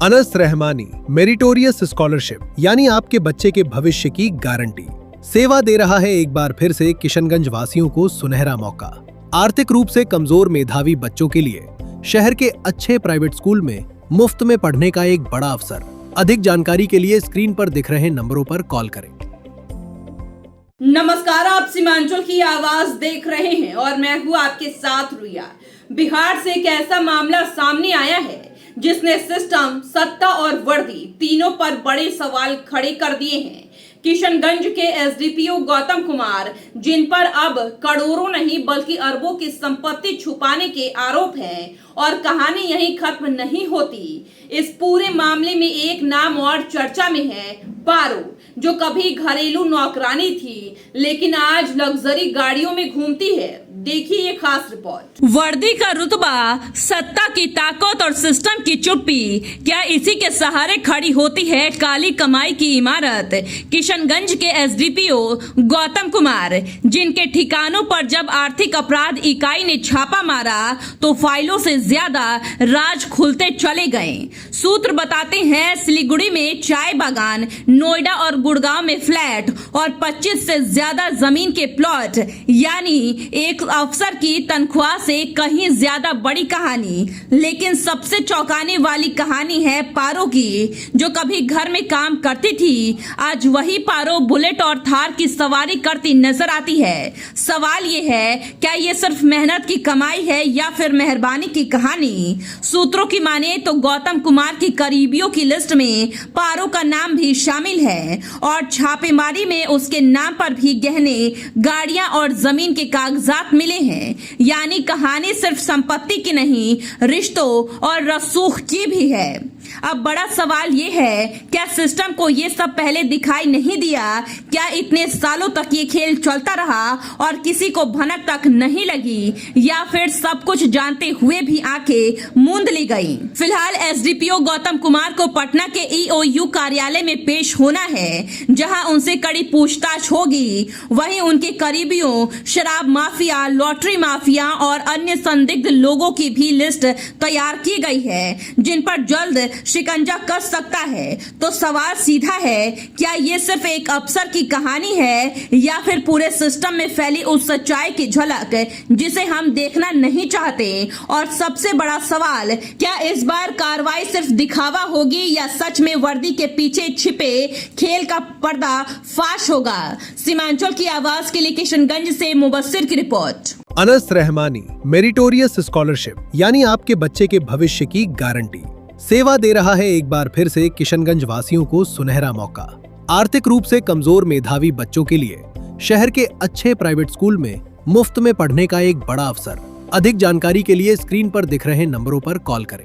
Anas Rahmani meritorious scholarship यानी आपके बच्चे के भविष्य की गारंटी। सेवा दे रहा है एक बार फिर से किशनगंज वासियों को सुनहरा मौका। आर्थिक रूप से कमजोर मेधावी बच्चों के लिए शहर के अच्छे प्राइवेट स्कूल में मुफ्त में पढ़ने का एक बड़ा अवसर। अधिक जानकारी के लिए स्क्रीन पर दिख रहे नंबरों पर कॉल करें। नमस्कार, आप सीमांचल की आवाज देख रहे हैं और मैं हूं आपके साथ रुया। बिहार से एक ऐसा मामला सामने आया है जिसने सिस्टम, सत्ता और वर्दी तीनों पर बड़े सवाल खड़े कर दिए हैं। किशनगंज के एसडीपीओ गौतम कुमार, जिन पर अब करोड़ों नहीं बल्कि अरबों की संपत्ति छुपाने के आरोप हैं, और कहानी यहीं खत्म नहीं होती। इस पूरे मामले में एक नाम और चर्चा में है, पारो, जो कभी घरेलू नौकरानी थी लेकिन आज लग्जरी गाड़ियों में घूमती है। देखिए ये खास रिपोर्ट। वर्दी का रुतबा, सत्ता की ताकत और सिस्टम की चुप्पी, क्या इसी के सहारे खड़ी होती है काली कमाई की इमारत? किशनगंज के एसडीपीओ गौतम कुमार, जिनके ठिकानों पर जब आर्थिक अपराध इकाई ने छापा मारा तो फाइलों से ज्यादा राज खुलते चले गए। सूत्र बताते हैं सिलीगुड़ी में चाय बागान, नोएडा और गुड़गांव में फ्लैट और 25 से ज्यादा जमीन के प्लॉट, यानी एक अफसर की तनख्वाह से कहीं ज्यादा बड़ी कहानी। लेकिन सबसे चौंकाने वाली कहानी है पारो की, जो कभी घर में काम करती थी, आज वही पारो बुलेट और थार की सवारी करती नजर आती है। सवाल ये है, क्या ये सिर्फ मेहनत की कमाई है या फिर मेहरबानी की कहानी? सूत्रों की माने तो गौतम कुमार की करीबियों की लिस्ट में पारो का नाम भी शामिल है और छापेमारी में उसके नाम पर भी गहने, गाड़ियां और जमीन के कागजात मिले हैं। यानी कहानी सिर्फ संपत्ति की नहीं, रिश्तों और रसूख की भी है। अब बड़ा सवाल ये है, क्या सिस्टम को ये सब पहले दिखाई नहीं दिया? क्या इतने सालों तक ये खेल चलता रहा और किसी को भनक तक नहीं लगी, या फिर सब कुछ जानते हुए भी आंखें मूंद ली गई? फिलहाल एसडीपीओ गौतम कुमार को पटना के ईओयू कार्यालय में पेश होना है, जहां उनसे कड़ी पूछताछ होगी। वहीं उनके करीबियों, शराब माफिया, लॉटरी माफिया और अन्य संदिग्ध लोगों की भी लिस्ट तैयार की गई है, जिन पर जल्द शिकंजा कस सकता है। तो सवाल सीधा है, क्या ये सिर्फ एक अफसर की कहानी है या फिर पूरे सिस्टम में फैली उस सच्चाई की झलक जिसे हम देखना नहीं चाहते? और सबसे बड़ा सवाल, क्या इस बार कार्रवाई सिर्फ दिखावा होगी या सच में वर्दी के पीछे छिपे खेल का पर्दा फाश होगा? सीमांचल की आवाज के लिए किशनगंज से मुबस्सिर की report. Anas Rahmani meritorious scholarship यानी आपके बच्चे के भविष्य की गारंटी। सेवा दे रहा है एक बार फिर से किशनगंज वासियों को सुनहरा मौका। आर्थिक रूप से कमजोर मेधावी बच्चों के लिए शहर के अच्छे प्राइवेट स्कूल में मुफ्त में पढ़ने का एक बड़ा अवसर। अधिक जानकारी के लिए स्क्रीन पर दिख रहे नंबरों पर कॉल करें।